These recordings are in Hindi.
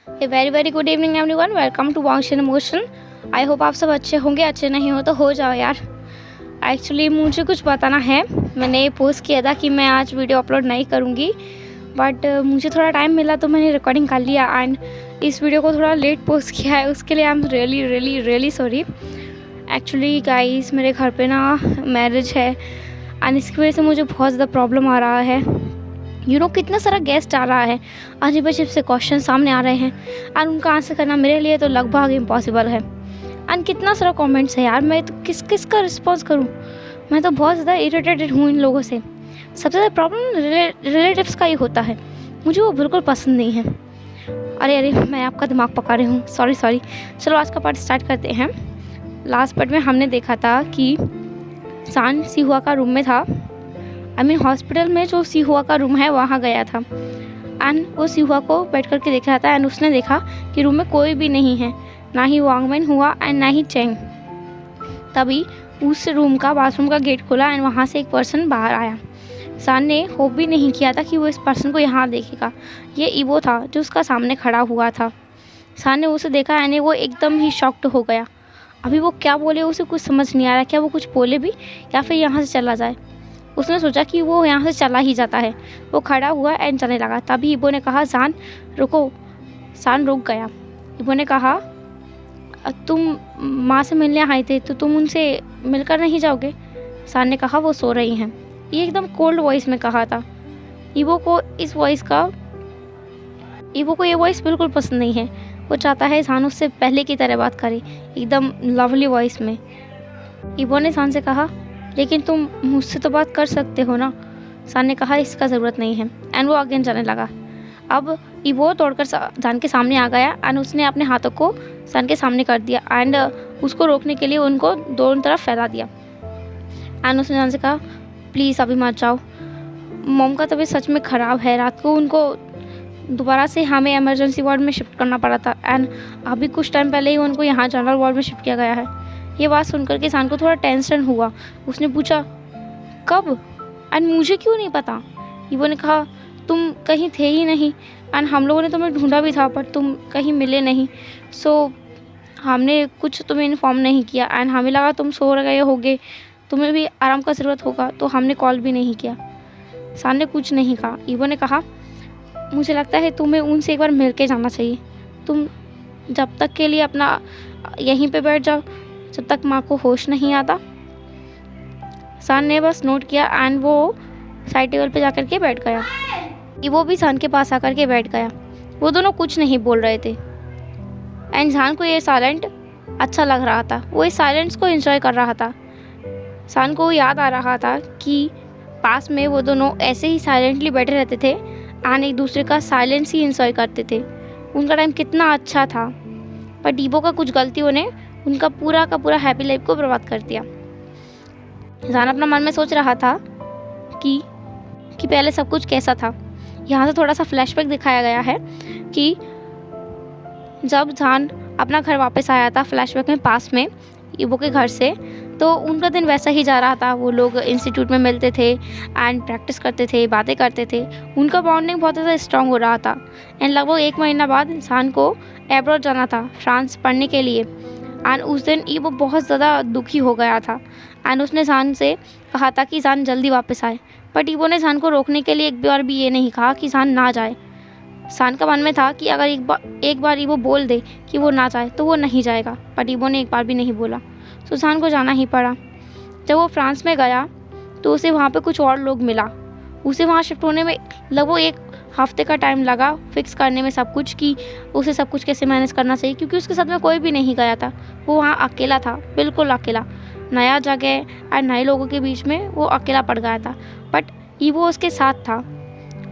A very very good evening everyone, welcome to Wangshan emotion. I hope आप सब अच्छे होंगे, अच्छे नहीं हो तो हो जाओ यार। एक्चुअली मुझे कुछ बताना है। मैंने पोस्ट किया था कि मैं आज वीडियो अपलोड नहीं करूँगी, बट मुझे थोड़ा टाइम मिला तो मैंने रिकॉर्डिंग कर लिया एंड इस वीडियो को थोड़ा लेट पोस्ट किया है। उसके लिए I am really really really sorry. Actually guys, मेरे घर पे ना मैरिज है एंड इसकी वजह से मुझे बहुत ज़्यादा प्रॉब्लम आ रहा है। कितना सारा गेस्ट आ रहा है, अजीब अजीब से क्वेश्चन सामने आ रहे हैं और उनका आंसर करना मेरे लिए तो लगभग इम्पॉसिबल है। एंड कितना सारा कमेंट्स है यार, मैं तो किस का रिस्पॉन्स करूं। मैं तो बहुत ज़्यादा इरिटेटेड हूँ इन लोगों से। सबसे ज़्यादा प्रॉब्लम रिलेटिव्स का ही होता है, मुझे वो बिल्कुल पसंद नहीं है। अरे अरे, मैं आपका दिमाग पका रही हूँ, सॉरी। चलो आज का पार्ट स्टार्ट करते हैं। लास्ट पार्ट में हमने देखा था कि सान सिहुआ का रूम में था। हॉस्पिटल में जो सिहुआ का रूम है वहाँ गया था एंड वो सिहुआ को बैठ करके देख रहा था एंड उसने देखा कि रूम में कोई भी नहीं है, ना ही वांगमैन हुआ एंड ना ही चेंग। तभी उस रूम का बाथरूम का गेट खुला एंड वहाँ से एक पर्सन बाहर आया। सान ने होप भी नहीं किया था कि वो इस पर्सन को यहाँ देखेगा। ये ईवो था जो उसका सामने खड़ा हुआ था। सान ने उसे देखा एंड वो एकदम ही शॉक्ड हो गया। अभी वो क्या बोले उसे कुछ समझ नहीं आ रहा, क्या वो कुछ बोले भी या फिर यहाँ से चला जाए। उसने सोचा कि वो यहाँ से चला ही जाता है। वो खड़ा हुआ एंड चलने लगा। तभी इबो ने कहा, सान रुको। सान रुक गया। इबो ने कहा, तुम माँ से मिलने आए थे तो तुम उनसे मिलकर नहीं जाओगे? सान ने कहा, वो सो रही हैं। ये एकदम कोल्ड वॉइस में कहा था। इबो को ये वॉइस बिल्कुल पसंद नहीं है। वो चाहता है सान उससे पहले की तरह बात करे, एकदम लवली वॉइस में। इबो ने सान से कहा, लेकिन तुम मुझसे तो बात कर सकते हो ना? सान ने कहा, इसका ज़रूरत नहीं है एंड वो अगेन जाने लगा। अब इबो दौड़कर सान के सामने आ गया एंड उसने अपने हाथों को सान के सामने कर दिया एंड उसको रोकने के लिए उनको दोनों तरफ फैला दिया। एंड उसने सान से कहा, प्लीज़ अभी मत जाओ, मॉम का तबीयत सच में ख़राब है। रात को उनको दोबारा से हमें इमरजेंसी वार्ड में शिफ्ट करना पड़ा था एंड अभी कुछ टाइम पहले ही उनको यहाँ जनरल वार्ड में शिफ्ट किया गया है। ये बात सुनकर के सान को थोड़ा टेंशन हुआ। उसने पूछा, कब एंड मुझे क्यों नहीं पता? इबो ने कहा, तुम कहीं थे ही नहीं एंड हम लोगों ने तुम्हें ढूंढा भी था पर तुम कहीं मिले नहीं। सो हमने कुछ तुम्हें इन्फॉर्म नहीं किया एंड हमें लगा तुम सो गए होगे, तुम्हें भी आराम का ज़रूरत होगा, तो हमने कॉल भी नहीं किया। सान ने कुछ नहीं कहा। इबो ने कहा, मुझे लगता है तुम्हें उनसे एक बार मिल के जाना चाहिए। तुम जब तक के लिए अपना यहीं पे बैठ जाओ जब तक माँ को होश नहीं आता। सान ने बस नोट किया एंड वो साइड टेबल पे जाकर के बैठ गया। वो भी सान के पास आकर के बैठ गया। वो दोनों कुछ नहीं बोल रहे थे एंड सान को ये साइलेंट अच्छा लग रहा था। वो इस साइलेंस को एंजॉय कर रहा था। सान को याद आ रहा था कि पास में वो दोनों ऐसे ही साइलेंटली बैठे रहते थे एंड एक दूसरे का साइलेंस ही एंजॉय करते थे। उनका टाइम कितना अच्छा था, पर इबो का कुछ गलतियों ने उनका पूरा का पूरा हैप्पी लाइफ को बर्बाद कर दिया। सान अपना मन में सोच रहा था कि पहले सब कुछ कैसा था। यहाँ से थोड़ा सा फ्लैशबैक दिखाया गया है कि जब सान अपना घर वापस आया था फ्लैशबैक में पास में इबो के घर से, तो उनका दिन वैसा ही जा रहा था। वो लोग इंस्टीट्यूट में मिलते थे एंड प्रैक्टिस करते थे, बातें करते थे। उनका बॉन्डिंग बहुत ज़्यादा स्ट्रांग हो रहा था एंड लगभग 1 महीना बाद सान को एब्रॉड जाना था, फ्रांस पढ़ने के लिए। एंड उस दिन इबो बहुत ज़्यादा दुखी हो गया था एंड उसने सान से कहा था कि सान जल्दी वापस आए। बट इबो ने सान को रोकने के लिए एक बार भी ये नहीं कहा कि सान ना जाए। सान का मन में था कि अगर एक बार इबो बोल दे कि वो ना जाए तो वो नहीं जाएगा, बट इबो ने एक बार भी नहीं बोला। तो सान को जाना ही पड़ा। जब वो फ्रांस में गया तो उसे वहाँ पे कुछ और लोग मिला। उसे वहाँ शिफ्ट होने में लगभग 1 हफ्ते का टाइम लगा, फिक्स करने में सब कुछ कि उसे सब कुछ कैसे मैनेज करना चाहिए, क्योंकि उसके साथ में कोई भी नहीं गया था। वो वहाँ अकेला था, बिल्कुल अकेला। नया जगह और नए लोगों के बीच में वो अकेला पड़ गया था। बट ईवो उसके साथ था,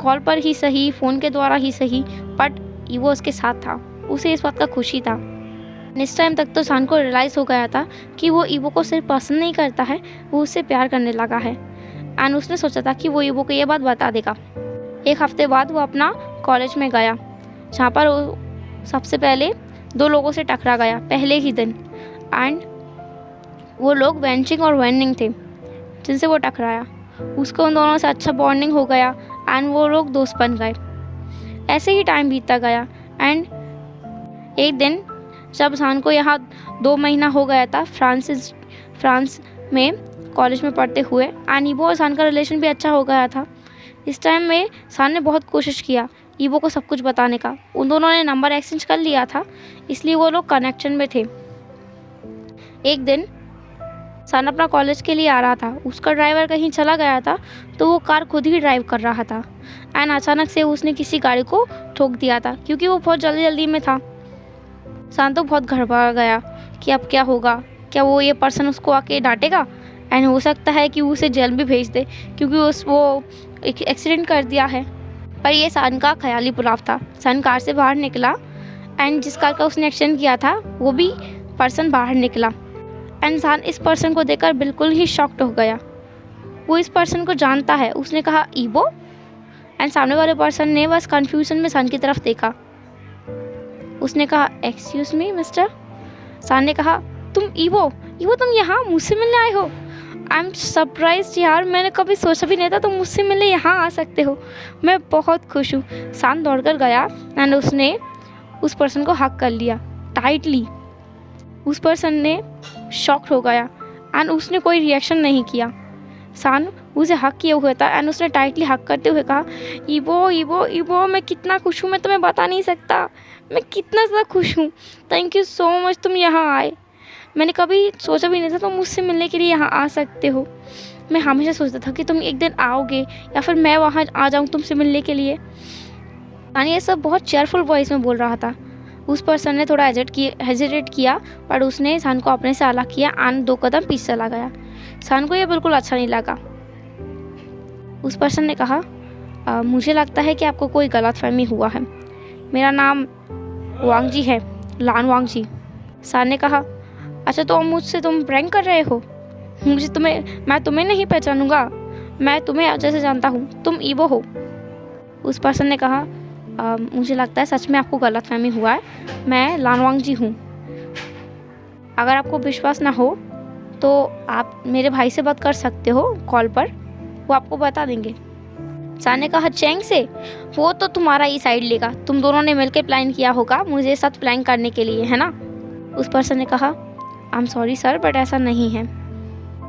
कॉल पर ही सही, फ़ोन के द्वारा ही सही, बट ईवो उसके साथ था। उसे इस बात का खुशी था। इस टाइम तक तो सान को रियलाइज़ हो गया था कि वो ईवो को सिर्फ पसंद नहीं करता है, वो उससे प्यार करने लगा है एंड उसने सोचा था कि वो ईवो को ये बात बता देगा। 1 हफ्ते बाद वो अपना कॉलेज में गया, जहाँ पर वो सबसे पहले 2 लोगों से टकरा गया पहले ही दिन। एंड वो लोग वेंचिंग और वेनिंग थे जिनसे वो टकराया। उसको उन दोनों से अच्छा बॉन्डिंग हो गया एंड वो लोग दोस्त बन गए। ऐसे ही टाइम बीतता गया एंड एक दिन जब शान को यहाँ 2 महीना हो गया था फ्रांस में कॉलेज में पढ़ते हुए, एंड ईबो और शान का रिलेशन भी अच्छा हो गया था। इस टाइम में शान ने बहुत कोशिश किया ईबो को सब कुछ बताने का। उन दोनों ने नंबर एक्सचेंज कर लिया था, इसलिए वो लोग कनेक्शन में थे। एक दिन शान अपना कॉलेज के लिए आ रहा था, उसका ड्राइवर कहीं चला गया था, तो वो कार खुद ही ड्राइव कर रहा था, एंड अचानक से उसने किसी गाड़ी को ठोक दिया था, क्योंकि वो बहुत जल्दी में था। शान तो बहुत घबरा गया कि अब क्या होगा, क्या वो ये पर्सन उसको आके डांटेगा, एंड हो सकता है कि उसे जेल भी भेज दे, क्योंकि वो एक एक्सीडेंट कर दिया है। पर ये शान का ख्याली पुलाव था। शान कार से बाहर निकला, एंड जिस कार का उसने एक्सीडेंट किया था वो भी पर्सन बाहर निकला, एंड शान इस पर्सन को देखकर बिल्कुल ही शॉक्ड हो गया। वो इस पर्सन को जानता है। उसने कहा ईबो, एंड सामने वाले पर्सन ने बस कन्फ्यूजन में शान की तरफ देखा। उसने कहा एक्सक्यूज मी मिस्टर। शान ने कहा तुम ईबो तुम यहाँ मुझसे मिलने आए हो? आई एम सरप्राइज यार, मैंने कभी सोचा भी नहीं था तुम मुझसे मिलने यहाँ आ सकते हो। मैं बहुत खुश हूँ। शान दौड़कर गया एंड उसने उस पर्सन को हक कर लिया टाइटली। उस पर्सन ने शॉक्ड हो गया एंड उसने कोई रिएक्शन नहीं किया। शान उसे हक किए हुए था एंड उसने टाइटली हक करते हुए कहा ईबो मैं कितना खुश हूँ, मैं तुम्हें बता नहीं सकता, मैं कितना ज़्यादा खुश हूँ। थैंक यू सो मच तुम यहाँ आए। मैंने कभी सोचा भी नहीं था तुम मुझसे मिलने के लिए यहाँ आ सकते हो। मैं हमेशा सोचता था कि तुम एक दिन आओगे या फिर मैं वहाँ आ जाऊँ तुमसे मिलने के लिए। शान ये सब बहुत चेयरफुल वॉइस में बोल रहा था। उस पर्सन ने थोड़ा हेजिटेट किया, पर उसने शान को अपने से अलग किया एंड 2 कदम पीछे चला गया। शान को यह बिल्कुल अच्छा नहीं लगा। उस पर्सन ने कहा मुझे लगता है कि आपको कोई गलतफहमी हुआ है। मेरा नाम वांग जी है, लान वांग जी। शान ने कहा अच्छा तो मुझसे तुम प्रैंक कर रहे हो? मैं तुम्हें नहीं पहचानूंगा, मैं तुम्हें अच्छे से जानता हूँ, तुम ईबो हो। उस पर्सन ने कहा मुझे लगता है सच में आपको गलतफहमी हुआ है, मैं लानवांग जी हूँ। अगर आपको विश्वास ना हो तो आप मेरे भाई से बात कर सकते हो कॉल पर, वो आपको बता देंगे। शान ने कहा चैंग से? वो तो तुम्हारा ही साइड लेगा, तुम दोनों ने मिलकर प्लान किया होगा मुझे साथ प्लान करने के लिए, है ना? उस पर्सन ने कहा I am sorry sir, but ऐसा नहीं है।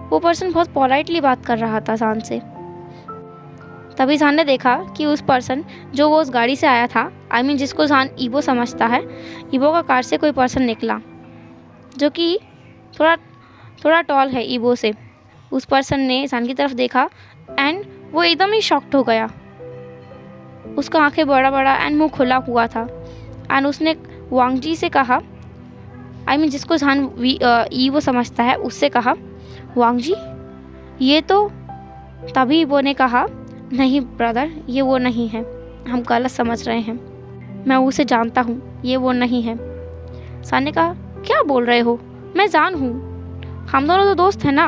वो पर्सन बहुत पोलाइटली बात कर रहा था शान से। तभी शान ने देखा कि उस पर्सन जो वो उस गाड़ी से आया था, जिसको शान ईबो समझता है, ईबो का कार से कोई पर्सन निकला जो कि थोड़ा टॉल है ईबो से। उस पर्सन ने शान की तरफ देखा एंड वो एकदम ही शॉक्ड हो गया। उसका आंखें बड़ा एंड मुंह खुला हुआ था, एंड उसने वांग जी से कहा, जिसको शान ईबो समझता है, उससे कहा वांग जी ये तो। तभी ईबो ने कहा नहीं ब्रदर, ये वो नहीं है, हम गलत समझ रहे हैं, मैं उसे जानता हूँ, ये वो नहीं है। शान ने कहा क्या बोल रहे हो, मैं जान हूँ, हम दोनों तो दोस्त हैं ना,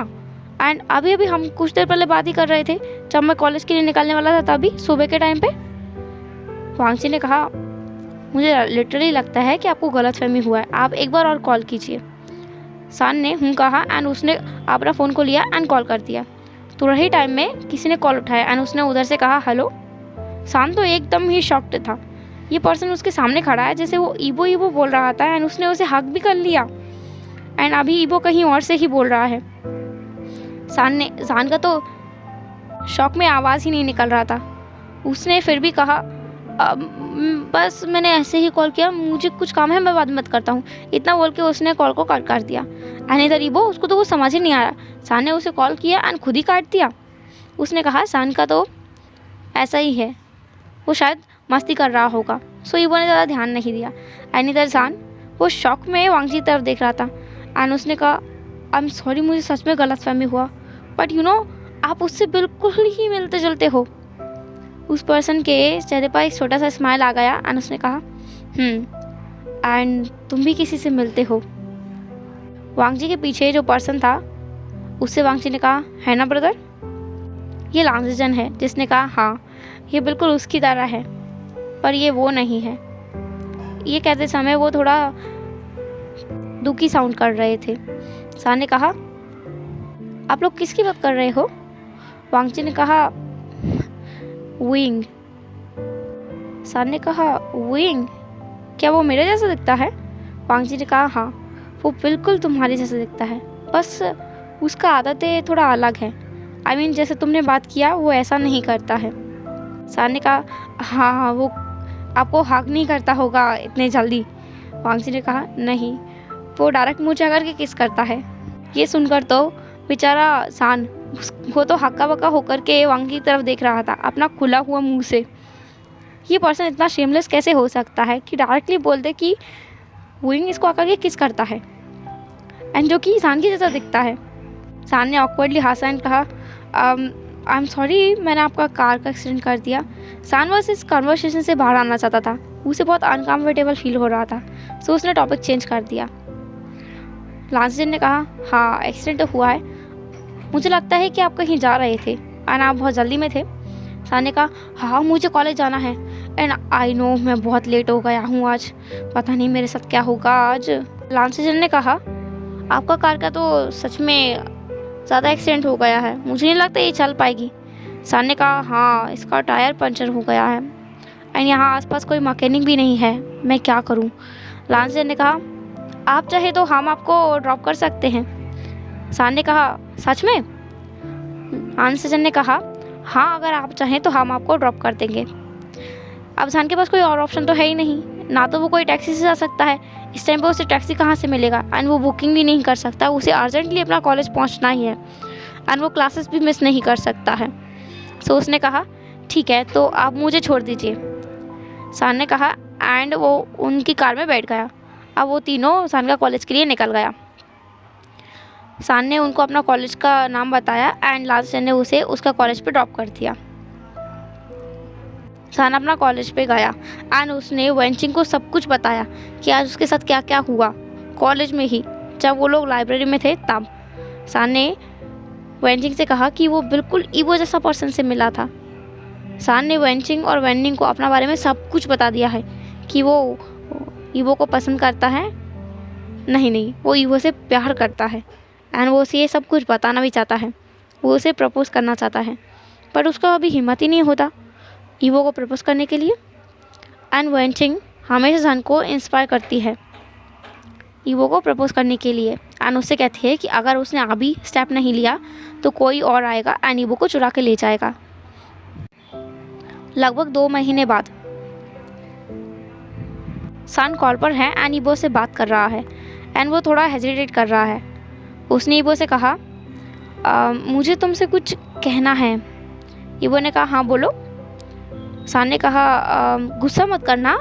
एंड अभी हम कुछ देर पहले बात ही कर रहे थे जब मैं कॉलेज के लिए निकलने वाला था, तभी सुबह के टाइम पे। वांग जी ने कहा मुझे लिटरली लगता है कि आपको गलतफहमी हुआ है, आप एक बार और कॉल कीजिए। शान ने हूँ कहा एंड उसने अपना फ़ोन को लिया एंड कॉल कर दिया। थोड़ा ही टाइम में किसी ने कॉल उठाया एंड उसने उधर से कहा हेलो। शान तो एकदम ही शॉक्ड था। ये पर्सन उसके सामने खड़ा है, जैसे वो ईबो बोल रहा था, एंड उसने उसे हक भी कर लिया, एंड अभी ईबो कहीं और से ही बोल रहा है। शान का तो शॉक में आवाज़ ही नहीं निकल रहा था। उसने फिर भी कहा बस मैंने ऐसे ही कॉल किया, मुझे कुछ काम है, मैं बाद में बात करता हूँ। इतना बोल के उसने कॉल को कट कर दिया। एंड इधर ईबो, उसको तो कुछ समझ ही नहीं आ रहा। शान ने उसे कॉल किया एंड खुद ही काट दिया। उसने कहा शान का तो ऐसा ही है, वो शायद मस्ती कर रहा होगा। सो ईबो ने ज़्यादा ध्यान नहीं दिया। एंड इधर शान वो शॉक में वांग जी की तरफ देख रहा था, एंड उसने कहा आई एम सॉरी, मुझे सच में गलतफहमी हुआ, बट यू नो आप उससे बिल्कुल ही मिलते जुलते हो। उस पर्सन के चेहरे पर एक छोटा सा स्माइल आ गया एंड उसने कहा एंड तुम भी किसी से मिलते हो। वांग जी के पीछे जो पर्सन था, उससे वांग जी ने कहा है ना ब्रदर? ये लांगजन है, जिसने कहा हाँ ये बिल्कुल उसकी तरह है, पर ये वो नहीं है। ये कहते समय वो थोड़ा दुखी साउंड कर रहे थे। शान ने कहा आप लोग किसकी बात कर रहे हो? वांग जी ने कहा विंग। शान ने कहा विंग, क्या वो मेरे जैसा दिखता है? वांग जी ने कहा, हाँ, वो बिल्कुल तुम्हारे जैसा दिखता है, बस उसका आदतें थोड़ा अलग है। I mean, जैसे तुमने बात किया वो ऐसा नहीं करता है। सान ने कहा, हाँ हाँ, वो आपको हक नहीं करता होगा इतने जल्दी। वांग जी ने कहा, नहीं, वो डायरेक्ट मुँह चढ़ा करके किस करता है। ये सुनकर तो बेचारा सान, वो तो हक्का बक्का होकर के वांग की तरफ देख रहा था अपना खुला हुआ मुंह से। ये पर्सन इतना शेमलेस कैसे हो सकता है कि डायरेक्टली बोल दे कि विंग इसको आकर के किस करता है, एंड जो कि सान की जैसा दिखता है। सान ने ऑकवर्डली हंसा एंड कहा, आई एम सॉरी, मैंने आपका कार का एक्सीडेंट कर दिया। सान बस इस कन्वर्सेशन से बाहर आना चाहता था, उसे बहुत अनकम्फर्टेबल फील हो रहा था, सो उसने टॉपिक चेंज कर दिया। लांसजन ने कहा, हाँ, एक्सीडेंट तो हुआ है, मुझे लगता है कि आप कहीं जा रहे थे और आप बहुत जल्दी में थे। सान ने कहा, हाँ, मुझे कॉलेज जाना है एंड आई नो मैं बहुत लेट हो गया हूँ आज, पता नहीं मेरे साथ क्या होगा आज। लांसजन ने कहा, आपका कार का तो सच में ज़्यादा एक्सीडेंट हो गया है, मुझे नहीं लगता ये चल पाएगी। सान ने कहा, हाँ, इसका टायर पंचर हो गया है एंड यहाँ आसपास कोई मैकेनिक भी नहीं है, मैं क्या करूँ। लांसजन ने कहा, आप चाहे तो हम आपको ड्रॉप कर सकते हैं। सान ने कहा, सच में। लांसजन ने कहा, हाँ, अगर आप चाहें तो हम आपको ड्रॉप कर देंगे। अब सान के पास कोई और ऑप्शन तो है ही नहीं, ना तो वो कोई टैक्सी से जा सकता है, इस टाइम पे उसे टैक्सी कहाँ से मिलेगा, एंड वो बुकिंग भी नहीं कर सकता, उसे अर्जेंटली अपना कॉलेज पहुँचना ही है एंड वो क्लासेस भी मिस नहीं कर सकता है। सो उसने कहा, ठीक है, तो आप मुझे छोड़ दीजिए। सान ने कहा एंड वो उनकी कार में बैठ गया। अब वो तीनों सान का कॉलेज के लिए निकल गया। सान ने उनको अपना कॉलेज का नाम बताया एंड लांसजन ने उसे उसका कॉलेज पे ड्रॉप कर दिया। सान अपना कॉलेज पे गया एंड उसने वेंचिंग को सब कुछ बताया कि आज उसके साथ क्या क्या हुआ कॉलेज में ही, जब वो लोग लाइब्रेरी में थे तब। सान ने वेंचिंग से कहा कि वो बिल्कुल ईवो जैसा पर्सन से मिला था। सान ने वेंचिंग और वेंडिंग को अपना बारे में सब कुछ बता दिया है कि वो ईवो को पसंद करता है, नहीं, वो ईवो से प्यार करता है एंड वो उसे ये सब कुछ बताना भी चाहता है, वो उसे प्रपोज़ करना चाहता है, पर उसका अभी हिम्मत ही नहीं होता ईवो को प्रपोज़ करने के लिए। एंड वेंचिंग हमेशा सान को इंस्पायर करती है ईवो को प्रपोज़ करने के लिए एंड उससे कहती है कि अगर उसने अभी स्टेप नहीं लिया तो कोई और आएगा एंड ईवो को चुरा के ले जाएगा। लगभग 2 महीने बाद सान कॉल पर है एंड ईवो से बात कर रहा है एंड वो थोड़ा हेजिटेट कर रहा है। उसने ईवो से कहा, मुझे तुमसे कुछ कहना है। ईवो ने कहा, हाँ, बोलो। सान ने कहा, गुस्सा मत करना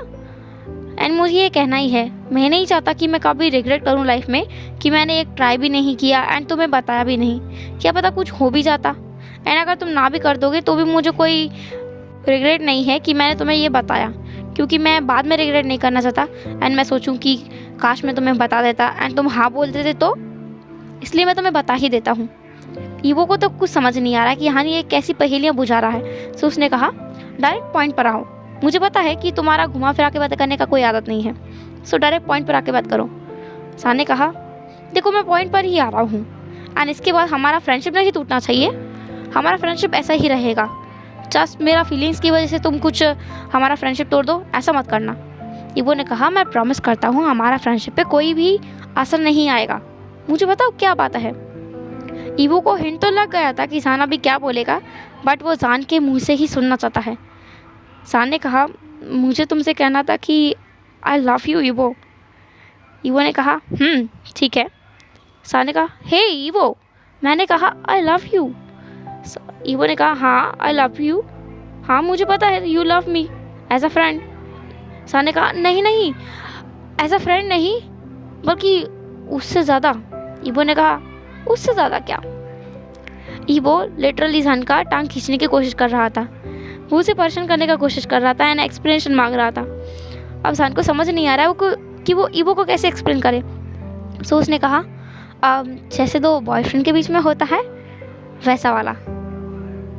एंड मुझे ये कहना ही है, मैं नहीं चाहता कि मैं कभी रिग्रेट करूँ लाइफ में कि मैंने एक ट्राई भी नहीं किया एंड तुम्हें बताया भी नहीं, क्या पता कुछ हो भी जाता, एंड अगर तुम ना भी कर दोगे तो भी मुझे कोई रिग्रेट नहीं है कि मैंने तुम्हें ये बताया, क्योंकि मैं बाद में रिग्रेट नहीं करना चाहता एंड मैं सोचूं कि काश मैं तुम्हें बता देता एंड तुम हाँ बोल देते, तो इसलिए मैं तुम्हें बता ही देता हूँ। ईवो को तो कुछ समझ नहीं आ रहा कि हाँ, ये कैसी पहेलियाँ बुझा रहा है। सो उसने कहा, डायरेक्ट पॉइंट पर आओ, मुझे पता है कि तुम्हारा घुमा फिरा के बातें करने का कोई आदत नहीं है, सो डायरेक्ट पॉइंट पर आके बात करो। सान ने कहा, देखो, मैं पॉइंट पर ही आ रहा हूँ एंड इसके बाद हमारा फ्रेंडशिप नहीं टूटना चाहिए, हमारा फ्रेंडशिप ऐसा ही रहेगा, जस्ट मेरा फीलिंग्स की वजह से तुम कुछ हमारा फ्रेंडशिप तोड़ दो, ऐसा मत करना। ईवो ने कहा, मैं प्रॉमिस करता हूँ हमारा फ्रेंडशिप पे कोई भी असर नहीं आएगा, मुझे बताओ क्या बात है। ईवो को हिंट तो लग गया था कि सान अभी क्या बोलेगा, बट वो सान के मुंह से ही सुनना चाहता है। सान ने कहा, मुझे तुमसे कहना था कि I love you evo. Evo ने कहा, ठीक है। सान ने कहा, हे ईवो, मैंने कहा आई लव यू। ईवो ने कहा, हाँ, आई लव यू, हाँ, मुझे पता है you love me as a friend. सान ने कहा, नहीं, एज अ फ्रेंड नहीं, बल्कि उससे ज़्यादा। ईवो ने कहा, उससे ज़्यादा क्या? ईवो लिटरली सान का टांग खींचने की कोशिश कर रहा था, वो उसे परेशान करने का कोशिश कर रहा था एंड एक्सप्लेनेशन मांग रहा था। अब सान को समझ नहीं आ रहा है कि वो ईवो को कैसे एक्सप्लेन करे। सो उसने कहा, जैसे 2 बॉयफ्रेंड के बीच में होता है वैसा वाला।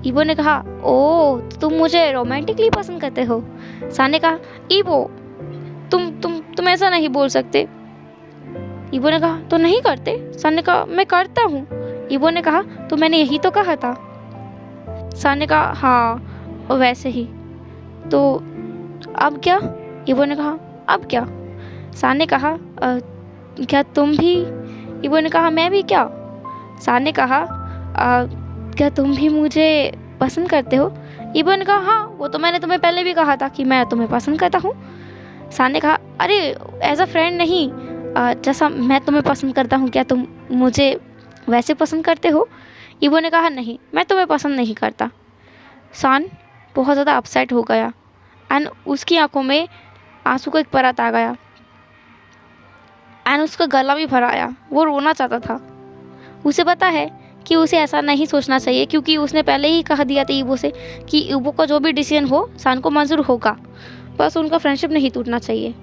ईवो ने कहा, ओह, तो तुम मुझे रोमांटिकली पसंद करते हो। सान ने कहा, ईवो, तुम ऐसा नहीं बोल सकते। ईवो ने कहा, तो नहीं करते? सान ने कहा, मैं करता हूँ। ईवो ने कहा, तो मैंने यही तो कहा था। सान ने कहा, हाँ, वैसे ही। तो अब क्या? ईवो ने कहा, अब क्या? सान ने कहा क्या तुम भी? ईवो ने कहा मैं भी क्या? सान ने कहा क्या तुम भी मुझे पसंद करते हो? ईवो ने कहा हाँ, वो तो मैंने तुम्हें पहले भी कहा था कि मैं तुम्हें पसंद करता हूँ। सान ने कहा अरे एज अ फ्रेंड नहीं, जैसा मैं तुम्हें पसंद करता हूँ क्या तुम मुझे वैसे पसंद करते हो? ईवो ने कहा नहीं, मैं तुम्हें पसंद नहीं करता। सान बहुत ज़्यादा अपसेट हो गया एंड उसकी आंखों में आंसू का एक परत आ गया एंड उसका गला भी भर आया। वो रोना चाहता था। उसे पता है कि उसे ऐसा नहीं सोचना चाहिए, क्योंकि उसने पहले ही कह दिया था ईवो से कि ईवो का जो भी डिसीजन हो सान को मंजूर होगा, बस उनका फ्रेंडशिप नहीं टूटना चाहिए।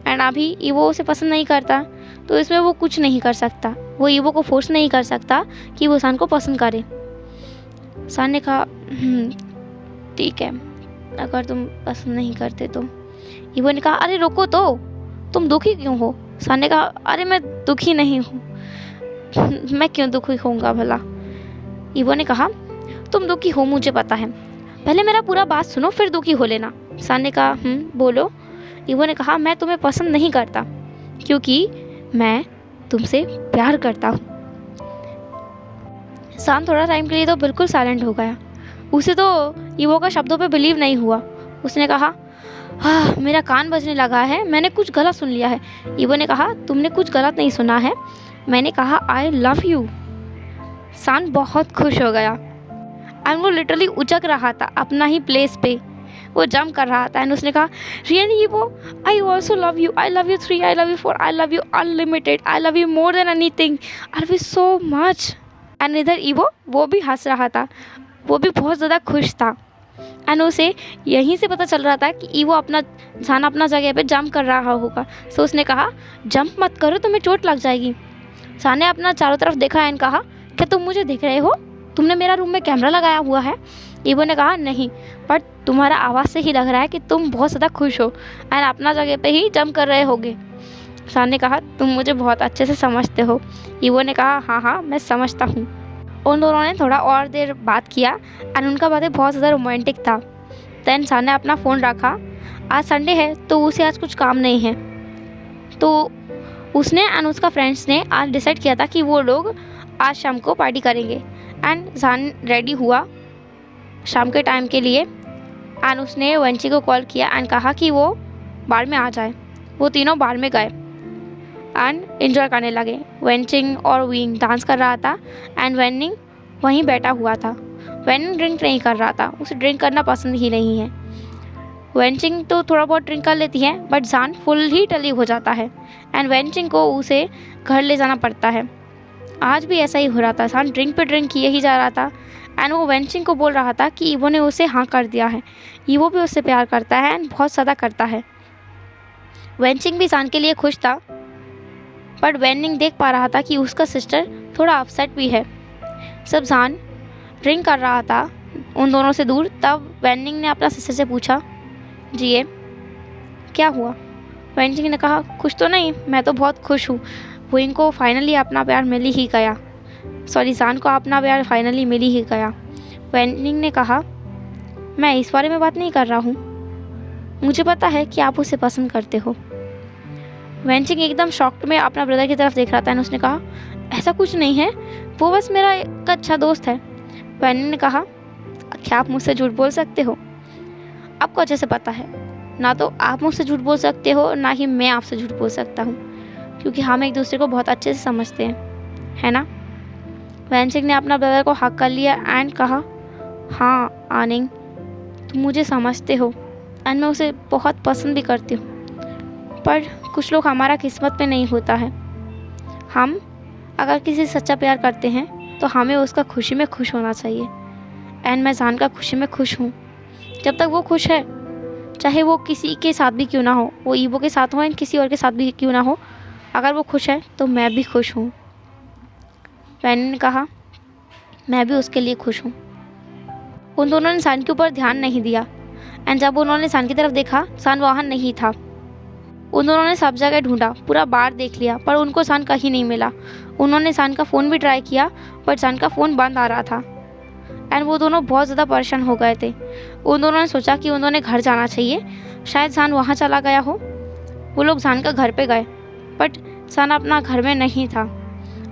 एंड अभी ईवो उसे पसंद नहीं करता तो इसमें वो कुछ नहीं कर सकता। वो ईवो को फोर्स नहीं कर सकता कि वो सान को पसंद करे। सान ने कहा ठीक है, अगर तुम पसंद नहीं करते तो। ईवो ने कहा अरे रुको तो, तुम दुखी क्यों हो? सान ने कहा अरे मैं दुखी नहीं हूँ। मैं क्यों दुखी होऊंगा भला? ईवो ने कहा तुम दुखी हो मुझे पता है, पहले मेरा पूरा बात सुनो फिर दुखी हो लेना। सान ने कहा बोलो। ईवो ने कहा मैं तुम्हें पसंद नहीं करता क्योंकि मैं तुमसे प्यार करता हूँ। सान थोड़ा टाइम के लिए तो बिल्कुल साइलेंट हो गया। उसे तो ईवो का शब्दों पे बिलीव नहीं हुआ। उसने कहा हाँ, मेरा कान बजने लगा है, मैंने कुछ गलत सुन लिया है। ईवो ने कहा तुमने कुछ गलत नहीं सुना है, मैंने कहा आई लव यू। सान बहुत खुश हो गया एंड वो लिटरली उचक रहा था अपना ही प्लेस पे, वो जंप कर रहा था एंड उसने कहा really evo, I also love you, I love you 3, I love you 4, I love you unlimited, I love you more than anything, I love you so much. And इधर ईवो वो भी हंस रहा था, वो भी बहुत ज़्यादा खुश था एंड उसे यहीं से पता चल रहा था कि ईवो अपना जगह पे जंप कर रहा होगा। सो उसने कहा जंप मत करो, तुम्हें चोट लग जाएगी। सान ने अपना चारों तरफ देखा एंड कहा क्या तुम मुझे देख रहे हो? तुमने मेरा रूम में कैमरा लगाया हुआ है? ईवो ने कहा नहीं, बट तुम्हारा आवाज़ से ही लग रहा है कि तुम बहुत ज़्यादा खुश हो एंड अपना जगह पे ही जंप कर रहे होगे। सान ने कहा तुम मुझे बहुत अच्छे से समझते हो। ईवो ने कहा हाँ मैं समझता हूँ। उन दोनों ने थोड़ा और देर बात किया एंड उनका बातें बहुत ज़्यादा रोमांटिक था। दैन सान ने अपना फ़ोन रखा। आज संडे है तो उसे आज कुछ काम नहीं है, तो उसने एंड उसका फ्रेंड्स ने आज डिसाइड किया था कि वो लोग आज शाम को पार्टी करेंगे। एंड सान रेडी हुआ शाम के टाइम के लिए एंड उसने वेंची को कॉल किया एंड कहा कि वो बार में आ जाए। वो तीनों बार में गए एंड एंजॉय करने लगे। वेंचिंग और विंग डांस कर रहा था एंड वेनिंग वहीं बैठा हुआ था। वेनिंग ड्रिंक नहीं कर रहा था, उसे ड्रिंक करना पसंद ही नहीं है। वेंचिंग तो थोड़ा बहुत ड्रिंक कर लेती है बट सान फुल ही टली हो जाता है एंड वेंचिंग को उसे घर ले जाना पड़ता है। आज भी ऐसा ही हो रहा था, सान ड्रिंक पे ड्रिंक किए ही जा रहा था एंड वो वेंचिंग को बोल रहा था कि ईवो ने उसे हाँ कर दिया है। ईवो भी उससे प्यार करता है एंड बहुत ज़्यादा करता है। वेंचिंग भी सान के लिए खुश था बट वेनिंग देख पा रहा था कि उसका सिस्टर थोड़ा अपसेट भी है। सब सान ड्रिंक कर रहा था उन दोनों से दूर, तब वेनिंग ने अपना सिस्टर से पूछा जी ये क्या हुआ? वेनिंग ने कहा कुछ तो नहीं, मैं तो बहुत खुश हूँ, वो इनको फाइनली अपना प्यार मिल ही गया। सॉरी, सान को अपना प्यार फाइनली मिल ही गया। वेनिंग ने कहा मैं इस बारे में बात नहीं कर रहा हूँ, मुझे पता है कि आप उसे पसंद करते हो। वेंचिंग एकदम शॉक्ड में अपना ब्रदर की तरफ देख रहा था और उसने कहा ऐसा कुछ नहीं है, वो बस मेरा एक अच्छा दोस्त है। वेनिंग ने कहा क्या आप मुझसे झूठ बोल सकते हो? आपको अच्छे से पता है, ना तो आप मुझसे झूठ बोल सकते हो ना ही मैं आपसे झूठ बोल सकता हूँ, क्योंकि हम एक दूसरे को बहुत अच्छे से समझते हैं, है ना? वेंचिंग ने अपना ब्रदर को हक कर लिया एंड कहा हाँ आनिंग, तुम मुझे समझते हो एंड मैं उसे बहुत पसंद भी करती हूँ, पर कुछ लोग हमारा किस्मत में नहीं होता है। हम अगर किसी से सच्चा प्यार करते हैं तो हमें उसका खुशी में खुश होना चाहिए एंड मैं सान का खुशी में खुश हूँ। जब तक वो खुश है, चाहे वो किसी के साथ भी क्यों ना हो, वो ईवो के साथ हो या किसी और के साथ भी क्यों ना हो, अगर वो खुश है तो मैं भी खुश हूँ। वैनी ने कहा मैं भी उसके लिए खुश हूँ। उन दोनों ने सान के ऊपर ध्यान नहीं दिया एंड जब उन्होंने सान की तरफ देखा, सान वहाँ नहीं था। उन दोनों ने सब जगह ढूंढा, पूरा बार देख लिया, पर उनको सान कहीं नहीं मिला। उन्होंने सान का फ़ोन भी ट्राई किया बट सान का फ़ोन बंद आ रहा था एंड वो दोनों बहुत ज़्यादा परेशान हो गए थे। उन दोनों ने सोचा कि उन दोनों ने घर जाना चाहिए, शायद सान वहाँ चला गया हो। वो लोग जान का घर पे गए, बट सान अपना घर में नहीं था।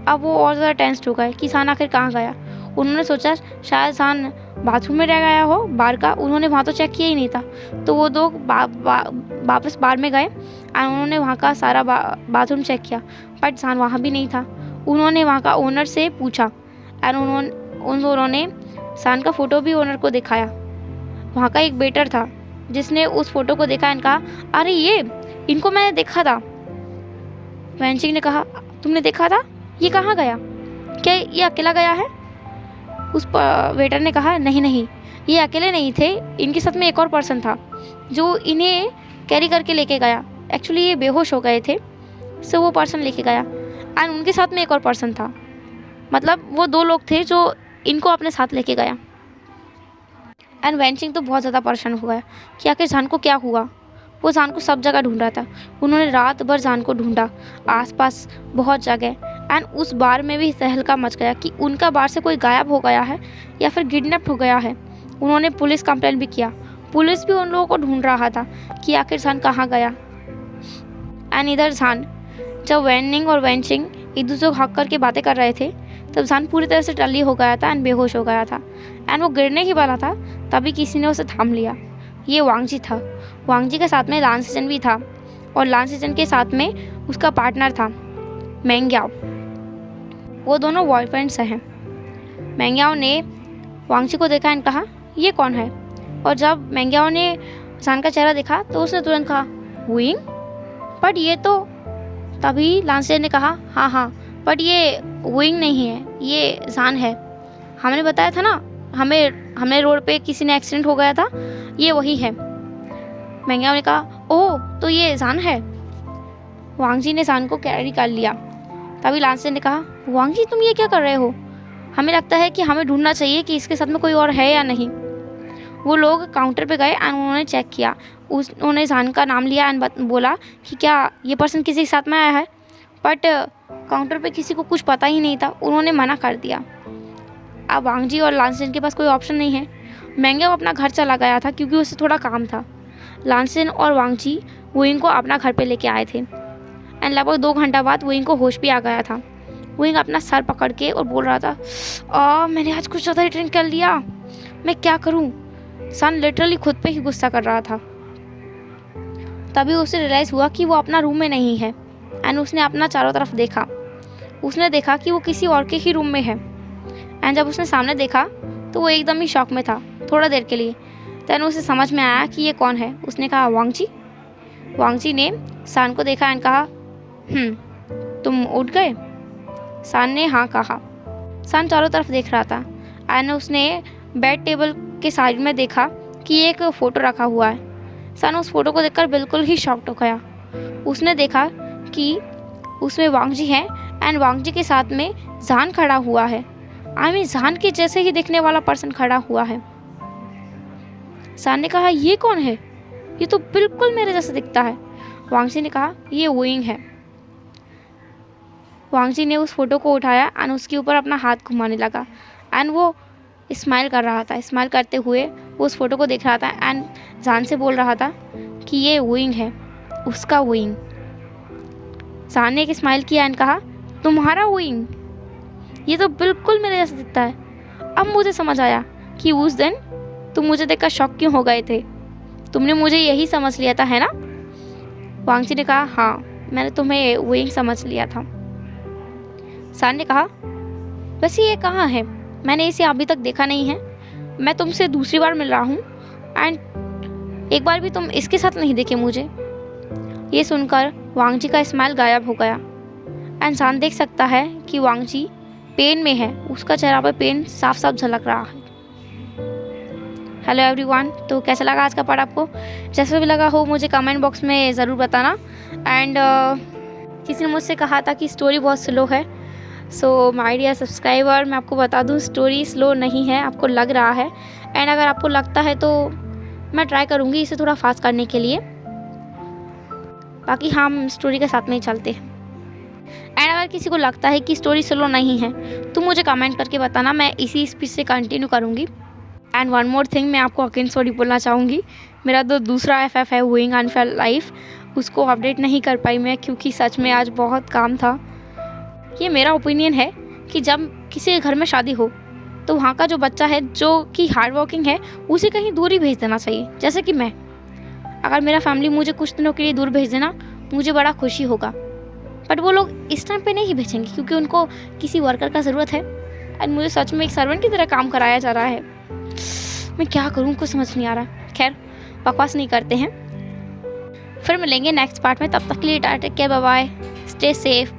अब वो और ज़्यादा टेंस्ड हो गए कि सान आखिर कहाँ गया। उन्होंने सोचा शायद सान बाथरूम में रह गया हो बार का, उन्होंने वहाँ तो चेक किया ही नहीं था। तो वो दो वापस बार में गए और उन्होंने वहाँ का सारा बाथरूम चेक किया, बट सान वहाँ भी नहीं था। उन्होंने वहाँ का ओनर से पूछा और उन दोनों ने सान का फ़ोटो भी ओनर को दिखाया। वहाँ का एक वेटर था जिसने उस फोटो को देखा और कहा, अरे ये इनको मैंने देखा था। वैनचिंग ने कहा, तुमने देखा था? ये कहाँ गया? क्या ये अकेला गया है? उस वेटर ने कहा, नहीं, ये अकेले नहीं थे, इनके साथ में एक और पर्सन था जो इन्हें कैरी करके लेके गया। एक्चुअली ये बेहोश हो गए थे, सो वो पर्सन लेके गया और उनके साथ में एक और पर्सन था। मतलब वो 2 लोग थे जो इनको अपने साथ लेके गया। एंड वैनचिंग तो बहुत ज़्यादा परेशान हो गया कि आखिर जान को क्या हुआ। वो जान को सब जगह ढूंढ रहा था। उन्होंने रात भर जान को ढूंढा, आसपास बहुत जगह। एंड उस बार में भी तहलका मच गया कि उनका बार से कोई गायब हो गया है या फिर किडनैप हो गया है। उन्होंने पुलिस कंप्लेंट भी किया। पुलिस भी उन लोगों को ढूंढ रहा था कि आखिर जान कहाँ गया। एंड इधर जान, जब वैनिंग और वैनचिंग एक दूसरे को हक करके बातें कर रहे थे, तब जान पूरी तरह से टल्ली हो गया था एंड बेहोश हो गया था। एंड वो गिरने ही वाला था, तभी किसी ने उसे थाम लिया। ये वांगजी था। वांगजी के साथ में लांसीजन भी था और लांसीजन के साथ में उसका पार्टनर था मेंग्याओ। वो दोनों बॉयफ्रेंड्स हैं। मेंग्याओ ने वांगजी को देखा एंड कहा, ये कौन है? और जब मेंग्याओ ने जान का चेहरा देखा तो उसने तुरंत कहा, हुइंग? बट ये तो, तभी लांसीजन ने कहा, हाँ, बट ये हुइंग नहीं है, ये जान है। हमने बताया था ना, हमें रोड पे किसी ने एक्सीडेंट हो गया था, ये वही है। मेंग्याओ ने कहा, ओह, तो ये जान है। वांगजी ने जान को कैरी कर लिया। तभी लांसीजन ने कहा, वांगजी तुम ये क्या कर रहे हो? हमें लगता है कि हमें ढूंढना चाहिए कि इसके साथ में कोई और है या नहीं। वो लोग काउंटर पे गए एंड उन्होंने चेक किया। उन्होंने जान का नाम लिया एंड बोला कि क्या ये पर्सन किसी के साथ में आया है, बट काउंटर पे किसी को कुछ पता ही नहीं था। उन्होंने मना कर दिया। अब वांगजी और लांसीजन के पास कोई ऑप्शन नहीं है। मेंग्याओ अपना घर चला गया था क्योंकि उसे थोड़ा काम था। लांसीजन और वांगजी वुइंग को अपना घर पे लेके आए थे एंड लगभग 2 घंटा बाद वुइंग को होश भी आ गया था। वुइंग अपना सर पकड़ के और बोल रहा था, मैंने आज कुछ ज़्यादा ही ड्रिंक कर लिया, मैं क्या करूं? सन लिटरली खुद पे ही गुस्सा कर रहा था। तभी उसे रियलाइज़ हुआ कि वो अपना रूम में नहीं है एंड उसने अपना चारों तरफ देखा। उसने देखा कि वो किसी और के ही रूम में है। एंड जब उसने सामने देखा तो वो एकदम ही शॉक में था थोड़ा देर के लिए। तब उसे समझ में आया कि ये कौन है। उसने कहा, वांगजी। वांगजी ने सान को देखा एंड कहा, तुम उठ गए? सान ने हाँ कहा। सान चारों तरफ देख रहा था एंड उसने बेड टेबल के साइड में देखा कि एक फ़ोटो रखा हुआ है। सान उस फोटो को देखकर बिल्कुल ही शॉक्ड हो गया। उसने देखा कि उसमें वांगजी है एंड वांगजी के साथ में जान खड़ा हुआ है। जान के जैसे ही दिखने वाला पर्सन खड़ा हुआ है। सान ने कहा, ये कौन है? ये तो बिल्कुल मेरे जैसा दिखता है। वांगजी ने कहा, ये वुइंग है। वांगजी ने उस फोटो को उठाया एंड उसके ऊपर अपना हाथ घुमाने लगा एंड वो स्माइल कर रहा था। स्माइल करते हुए वो उस फोटो को देख रहा था एंड जान से बोल रहा था कि ये वुइंग है, उसका वुइंग। जान ने एक स्माइल किया एंड कहा, तुम्हारा वुइंग? ये तो बिल्कुल मेरे जैसा दिखता है। अब मुझे समझ आया कि उस दिन तुम मुझे देखकर शॉक क्यों हो गए थे। तुमने मुझे यही समझ लिया था, है ना? वांगजी ने कहा, हाँ, मैंने तुम्हें वुइंग समझ लिया था। सान ने कहा, वैसे ये कहाँ है? मैंने इसे अभी तक देखा नहीं है। मैं तुमसे दूसरी बार मिल रहा हूँ एंड एक बार भी तुम इसके साथ नहीं देखे मुझे। ये सुनकर वांगजी का स्माइल गायब हो गया एंड सान देख सकता है कि वांगजी पेन में है। उसका चेहरा पर पेन साफ साफ झलक रहा है। हेलो एवरीवन, तो कैसा लगा आज का पार्ट आपको? जैसा भी लगा हो मुझे कमेंट बॉक्स में ज़रूर बताना। एंड किसी ने मुझसे कहा था कि स्टोरी बहुत स्लो है। सो माय डियर सब्सक्राइबर, मैं आपको बता दूं, स्टोरी स्लो नहीं है, आपको लग रहा है। एंड अगर आपको लगता है तो मैं ट्राई करूँगी इसे थोड़ा फास्ट करने के लिए। बाकी हम स्टोरी के साथ में ही चलते हैं। एंड अगर किसी को लगता है कि स्टोरी स्लो नहीं है तो मुझे कमेंट करके बताना, मैं इसी स्पीड से कंटिन्यू करूँगी। एंड वन मोर थिंग, मैं आपको अगेन सॉरी बोलना चाहूँगी। मेरा जो दूसरा FF है वुइंग अनफेयर लाइफ, उसको अपडेट नहीं कर पाई मैं, क्योंकि सच में आज बहुत काम था। ये मेरा ओपिनियन है कि जब किसी के घर में शादी हो तो वहाँ का जो बच्चा है जो कि हार्ड वर्किंग है उसे कहीं दूर ही भेज देना चाहिए। जैसे कि मैं, अगर मेरा फैमिली मुझे कुछ दिनों के लिए दूर भेज देना मुझे बड़ा खुशी होगा, बट वो लोग इस टाइम पे नहीं भेजेंगे क्योंकि उनको किसी वर्कर का ज़रूरत है एंड मुझे सच में एक सर्वेंट की तरह काम कराया जा रहा है। मैं क्या करूँ, कुछ समझ नहीं आ रहा। खैर, बकवास नहीं करते हैं, फिर मिलेंगे नेक्स्ट पार्ट में। तब तक के लिए tata, take care, bye bye, stay safe.